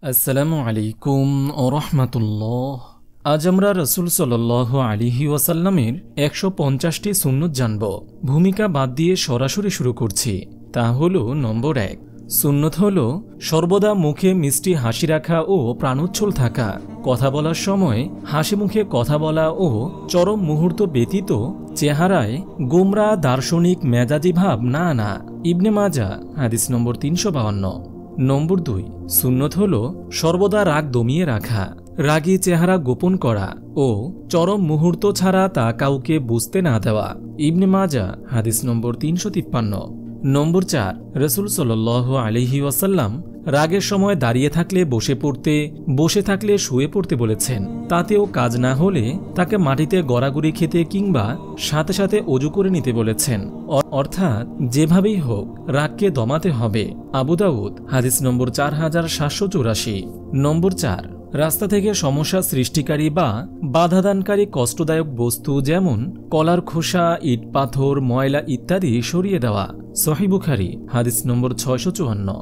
আসসালামু আলাইকুম ও রহমাতুল্লাহ। আজ আমরা রসুল সাল্লাল্লাহু আলাইহি ওয়াসাল্লামের ১৫০টি সুন্নত জানব। ভূমিকা বাদ দিয়ে সরাসরি শুরু করছি। তা হল নম্বর ১, সুন্নত হল সর্বদা মুখে মিষ্টি হাসি রাখা ও প্রাণোচ্ছল থাকা। কথা বলার সময় হাসি মুখে কথা বলা ও চরম মুহূর্ত ব্যতীত চেহারায় গোমরা দার্শনিক মেজাজি ভাব না আনা। ইবনে মাজা হাদিস নম্বর ৩৫২। নম্বর ২, সুন্নত হল সর্বদা রাগ দমিয়ে রাখা, রাগী চেহারা গোপন করা ও চরম মুহূর্ত ছাড়া তা কাউকে বুঝতে না দেওয়া। ইবনে মাজা হাদিস নম্বর ৩৫৩। নম্বর ৪, রসুল সাল্লাল্লাহু আলাইহি ওয়াসাল্লাম রাগের সময় দাঁড়িয়ে থাকলে বসে পড়তে, বসে থাকলে শুয়ে পড়তে বলেছেন। তাতেও কাজ না হলে তাকে মাটিতে গড়াগড়ি খেতে কিংবা সাথে সাথে অজু করে নিতে বলেছেন। অর্থাৎ যেভাবেই হোক রাগকে দমাতে হবে। আবু দাউদ হাদিস নম্বর ৪৭৮৪। নম্বর ৪, রাস্তা থেকে সমস্যা সৃষ্টিকারী বা বাধাদানকারী কষ্টদায়ক বস্তু যেমন কলার খোসা, ইট পাথর, ময়লা ইত্যাদি সরিয়ে দেওয়া। সহিহ বুখারী হাদিস নম্বর ৬৫৪।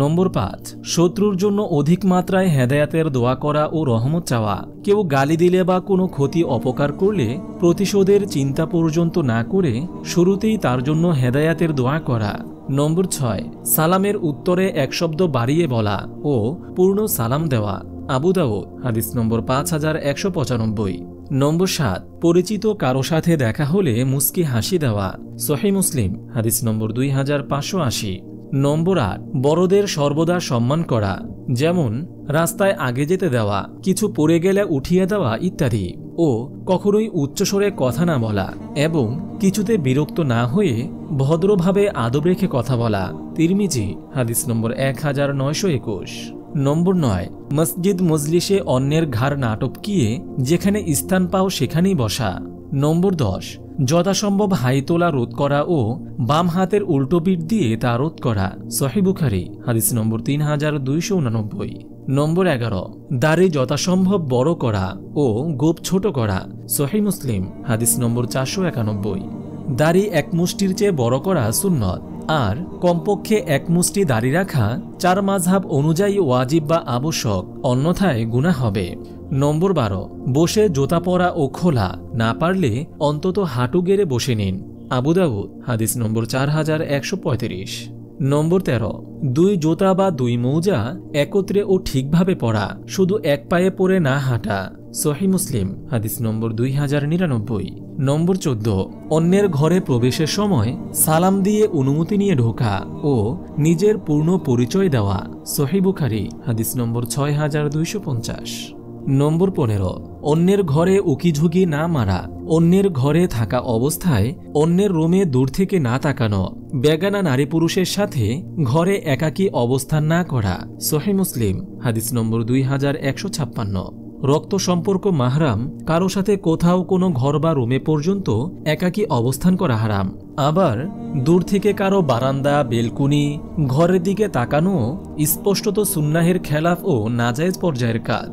নম্বর ৫, শত্রুর জন্য অধিক মাত্রায় হেদায়াতের দোয়া করা ও রহমত চাওয়া। কেউ গালি দিলে বা কোনো ক্ষতি অপকার করলে প্রতিশোধের চিন্তা পর্যন্ত না করে শুরুতেই তার জন্য হেদায়াতের দোয়া করা। নম্বর ৬, সালামের উত্তরে এক শব্দ বাড়িয়ে বলা ও পূর্ণ সালাম দেওয়া। আবু দাউদ হাদিস নম্বর ৫১৯৫। নম্বর ৭, পরিচিত কারো সাথে দেখা হলে মুস্কি হাসি দেওয়া। সহিহ মুসলিম হাদিস নম্বর ২৫৮০। নম্বর ৮, বড়দের সর্বদা সম্মান করা, যেমন রাস্তায় আগে যেতে দেওয়া, কিছু পড়ে গেলে উঠিয়ে দেওয়া ইত্যাদি। ও কখনোই উচ্চস্বরে কথা না বলা এবং কিছুতে বিরক্ত না হয়ে ভদ্রভাবে আদব রেখে কথা বলা। তিরমিজি হাদিস নম্বর ১৯২১। নম্বর ৯, মসজিদ মজলিসে অন্যের ঘাড় না টপকিয়ে যেখানে স্থান পাও সেখানেই বসা। নম্বর ১০, যথাসম্ভব হাই তোলা রোধ করা ও বাম হাতের উল্টো পিঠ দিয়ে তা রোধ করা। সহিহ বুখারী হাদিস নম্বর ৩২৮৯। নম্বর ১১, দাড়ি যথাসম্ভব বড় করা ও গোঁফ ছোট করা। সহিহ মুসলিম হাদিস নম্বর ৪৯১। দাড়ি এক মুষ্টির চেয়ে বড় করা সুন্নত, আর কমপক্ষে এক মুষ্টি দাড়ি রাখা ৪ মাযহাব অনুযায়ী ওয়াজিব বা আবশ্যক, অন্যথায় গুনাহ হবে। নম্বর ১২, বসে জুতা পরা ও খোলা, না পারলে অন্তত হাঁটু গেড়ে বসে নিন। আবু দাউদ হাদিস নম্বর ৪১৩৫। নম্বর ১৩, ২ জুতা বা ২ মৌজা একত্রে ও ঠিকভাবে পরা, শুধু এক পায়ে পরে না হাঁটা। সহিহ মুসলিম হাদিস নম্বর ২০৯৯। নম্বর ১৪, অন্যের ঘরে প্রবেশের সময় সালাম দিয়ে অনুমতি নিয়ে ঢোকা ও নিজের পূর্ণ পরিচয় দেওয়া। সহিহ বুখারী হাদিস নম্বর ৬২৫০। নম্বর ১৫, অন্যের ঘরে উকিঝুঁকি না মারা, অন্যের ঘরে থাকা অবস্থায় অন্যের রুমে দূর থেকে না তাকানো, বেগানা নারী পুরুষের সাথে ঘরে একাকী অবস্থান না করা। সহিহ মুসলিম হাদিস নম্বর ২১৫৬। রক্ত সম্পর্ক মাহরাম কারো সাথে কোথাও কোনো ঘর বা রুমে পর্যন্ত একাকী অবস্থান করা হারাম। আবার দূর থেকে কারো বারান্দা, বেলকুনি, ঘরের দিকে তাকানো স্পষ্টত সুন্নাহের খেলাফ ও নাজায়েজ পর্যায়ের কাজ।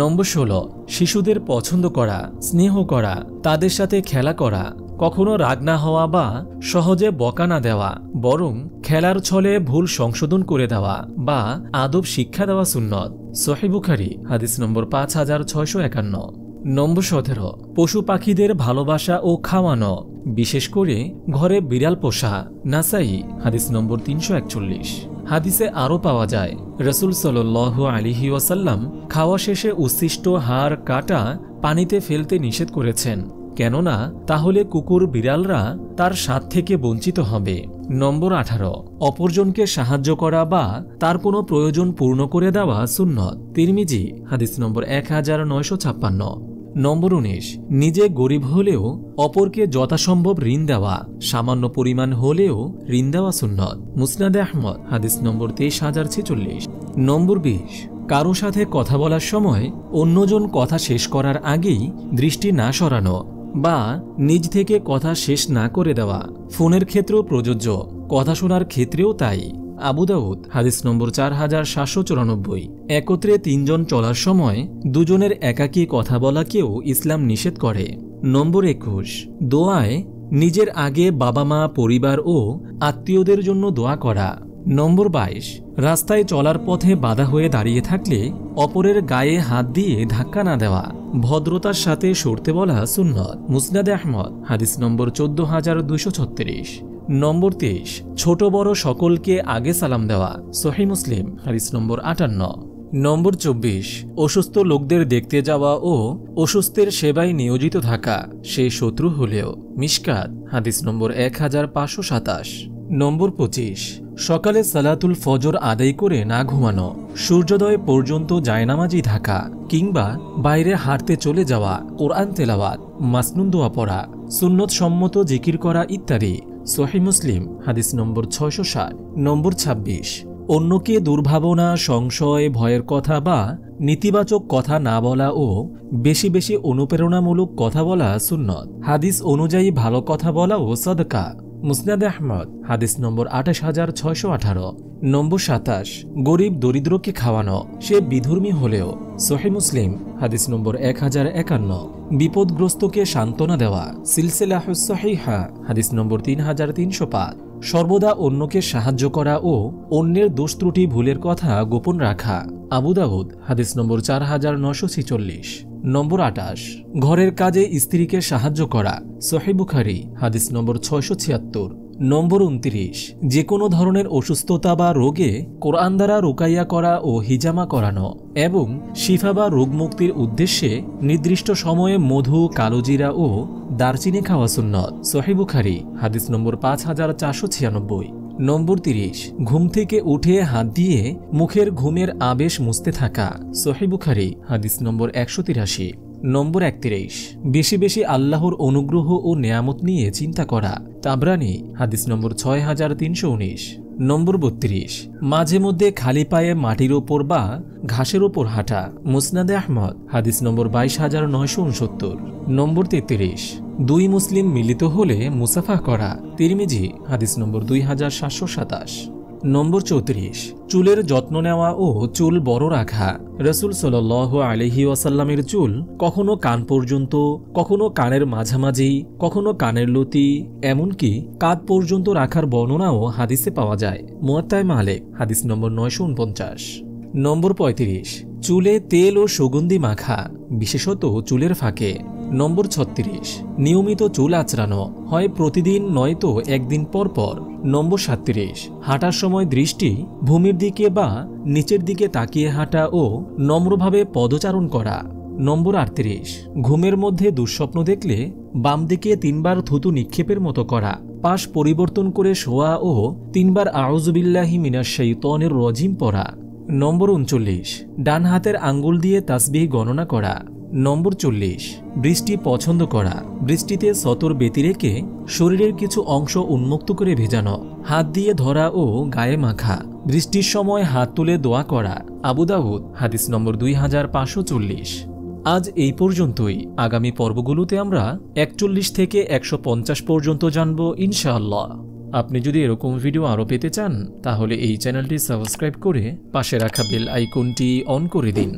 নম্বর ১৬, শিশুদের পছন্দ করা, স্নেহ করা, তাদের সাথে খেলা করা, কখনো রাগ না হওয়া বা সহজে বকা না দেওয়া, বরং খেলার ছলে ভুল সংশোধন করে দেওয়া বা আদব শিক্ষা দেওয়া সুন্নত। সহিহ বুখারী হাদিস নম্বর ৫৬৫১। নম্বর ১৭, পশু পাখিদের ভালোবাসা ও খাওয়ানো, বিশেষ করে ঘরে বিড়াল পোষা। নাসাই হাদিস নম্বর ৩৪১। হাদিসে আরও পাওয়া যায়, রসুল সাল্লাল্লাহু আলাইহি ওয়াসাল্লাম খাওয়া শেষে উচ্ছিষ্ট হাড় কাটা পানিতে ফেলতে নিষেধ করেছেন, কেননা তাহলে কুকুর বিড়ালরা তার স্বাদ থেকে বঞ্চিত হবে। নম্বর ১৮, অপরজনকে সাহায্য করা বা তার কোনো প্রয়োজন পূর্ণ করে দেওয়া সুন্নত। তিরমিজি হাদিস নম্বর ১৯৫৬। নম্বর ১৯, নিজে গরিব হলেও অপরকে যথাসম্ভব ঋণ দেওয়া, সামান্য পরিমাণ হলেও ঋণ দেওয়া সুন্নত। মুসনাদে আহমদ হাদিস নম্বর ২৩০৪৬। নম্বর ২০, কারো সাথে কথা বলার সময় অন্যজন কথা শেষ করার আগেই দৃষ্টি না সরানো বা নিজ থেকে কথা শেষ না করে দেওয়া। ফোনের ক্ষেত্রেও প্রযোজ্য, কথা শোনার ক্ষেত্রেও তাই। আবু দাউদ হাদিস নম্বর ৪৭৯৪। একত্রে ৩ জন চলার সময় দুজনের একাকী কথা বলাকেও ইসলাম নিষেধ করে। নম্বর ২১, দোয়ায় নিজের আগে বাবা মা, পরিবার ও আত্মীয়দের জন্য দোয়া করা। নম্বর 22, রাস্তায় চলার পথে বাধা হয়ে দাঁড়িয়ে থাকলে অপরের গায়ে হাত দিয়ে ধাক্কা না দেওয়া। ভদ্রতার সাথে সরতে বলা সুন্নত। মুসনাদে আহমদ, হাদিস নম্বর 14236। নম্বর 23, ছোট বড় সকলকে আগে সালাম দেওয়া। সহিহ মুসলিম, হাদিস নম্বর 58। নম্বর 24, অসুস্থ লোকদের দেখতে যাওয়া ও অসুস্থের সেবায় নিয়োজিত থাকা, সে শত্রু হলেও। মিশকাত, হাদিস নম্বর 1527। নম্বর 25, সকালে সালাতুল ফজর আদায় করে না ঘুমানো, সূর্যোদয় পর্যন্ত জায়নামাজি থাকা কিংবা বাইরে হাঁটতে চলে যাওয়া, কোরআন তেলাওয়াত, মাসনুন দোয়া পড়া, সুন্নত সম্মত জিকির করা ইত্যাদি। সহিহ মুসলিম, হাদিস নম্বর 660। নম্বর 26, অন্যকে দুর্ভাবনা, সংশয়, ভয়ের কথা বা নেতিবাচক কথা না বলা ও বেশি বেশি অনুপ্রেরণামূলক কথা বলা সুন্নত। হাদিস অনুযায়ী ভালো কথা বলাও সাদকা। মুসনাদে আহমদ, হাদিস নম্বর 28618। নম্বর 27, গরিব দরিদ্রকে খাওয়ানো, সে বিধর্মী হলেও। সহিহ মুসলিম, হাদিস নম্বর 1051। বিপদগ্রস্তকে সান্ত্বনা দেওয়া, সিলসিলাহুস সহিহা, হাদিস নম্বর 3305। সর্বদা অন্যকে সাহায্য করা ও অন্যের দোষ ত্রুটি ভুলের কথা গোপন রাখা। আবু দাউদ, হাদিস নম্বর 4946। নম্বর 28, ঘরের কাজে স্ত্রীকে সাহায্য করা। সহিহ বুখারী, হাদিস নম্বর 676। নম্বর 29, যে কোনো ধরনের অসুস্থতা বা রোগে কোরআন দ্বারা রুকাইয়া করা ও হিজামা করানো এবং শিফা বা রোগমুক্তির উদ্দেশ্যে নির্দিষ্ট সময়ে মধু, কালোজিরা ও দারচিনি খাওয়া সুন্নত। সহিহ বুখারী, হাদিস নম্বর 5496। নম্বর 30, ঘুম থেকে উঠে হাত দিয়ে মুখের ঘুমের আবেশ মুছতে থাকা। সহিহ বুখারী, হাদিস নম্বর 183। নম্বর 31, বেশি বেশি আল্লাহর অনুগ্রহ ও নেয়ামত নিয়ে চিন্তা করা। তাবরানী, হাদিস নম্বর 6319। নম্বর 32, মাঝে মধ্যে খালি পায়ে মাটির ওপর বা ঘাসের ওপর হাঁটা। মুসনাদে আহমদ, হাদিস নম্বর 22969। নম্বর 33, দুই মুসলিম মিলিত হলে মুসাফা করা। তিরমিজি, হাদিস নম্বর 2727। নম্বর 34, চুলের যত্ন নেওয়া ও চুল বড় রাখা। রাসূল সাল্লাল্লাহু আলাইহি ওয়াসাল্লামের চুল কখনো কান পর্যন্ত, কখনো কানের মাঝামাঝি, কখনো কানের লতি, এমনকি কাঁধ পর্যন্ত রাখার বর্ণনাও হাদিসে পাওয়া যায়। মুয়াত্তা মালিক, হাদিস নম্বর 949। নম্বর 35, চুলে তেল ও সুগন্ধি মাখা, বিশেষত চুলের ফাঁকে। নম্বর 36, নিয়মিত চুল আঁচড়ানো, হয় প্রতিদিন নয়তো একদিন পর পর। নম্বর 37, হাঁটার সময় দৃষ্টি ভূমির দিকে বা নিচের দিকে তাকিয়ে হাঁটা ও নম্রভাবে পদচারণ করা। নম্বর 38, ঘুমের মধ্যে দুঃস্বপ্ন দেখলে বাম দিকে 3 বার থুতু নিক্ষেপের মতো করা, পাশ পরিবর্তন করে শোয়া ও 3 বার আউযু বিল্লাহি মিনাশ শাইতানির রাজিম পড়া। নম্বর 39, ডান হাতের আঙ্গুল দিয়ে তাসবিহ গণনা করা। নম্বর 40, বৃষ্টি পছন্দ করা, বৃষ্টিতে সতর ব্যতি রেখে শরীরের কিছু অংশ উন্মুক্ত করে ভেজানো, হাত দিয়ে ধরা ও গায়ে মাখা, বৃষ্টির সময় হাত তুলে দোয়া করা। আবু দাউদ, হাদিস নম্বর 2540। আজ এই পর্যন্তই। আগামী পর্বগুলোতে আমরা 41 থেকে 150 পর্যন্ত জানব ইনশাআল্লাহ। আপনি যদি এরকম ভিডিও আরও পেতে চান তাহলে এই চ্যানেলটি সাবস্ক্রাইব করে পাশে রাখা বেল আইকনটি অন করে দিন।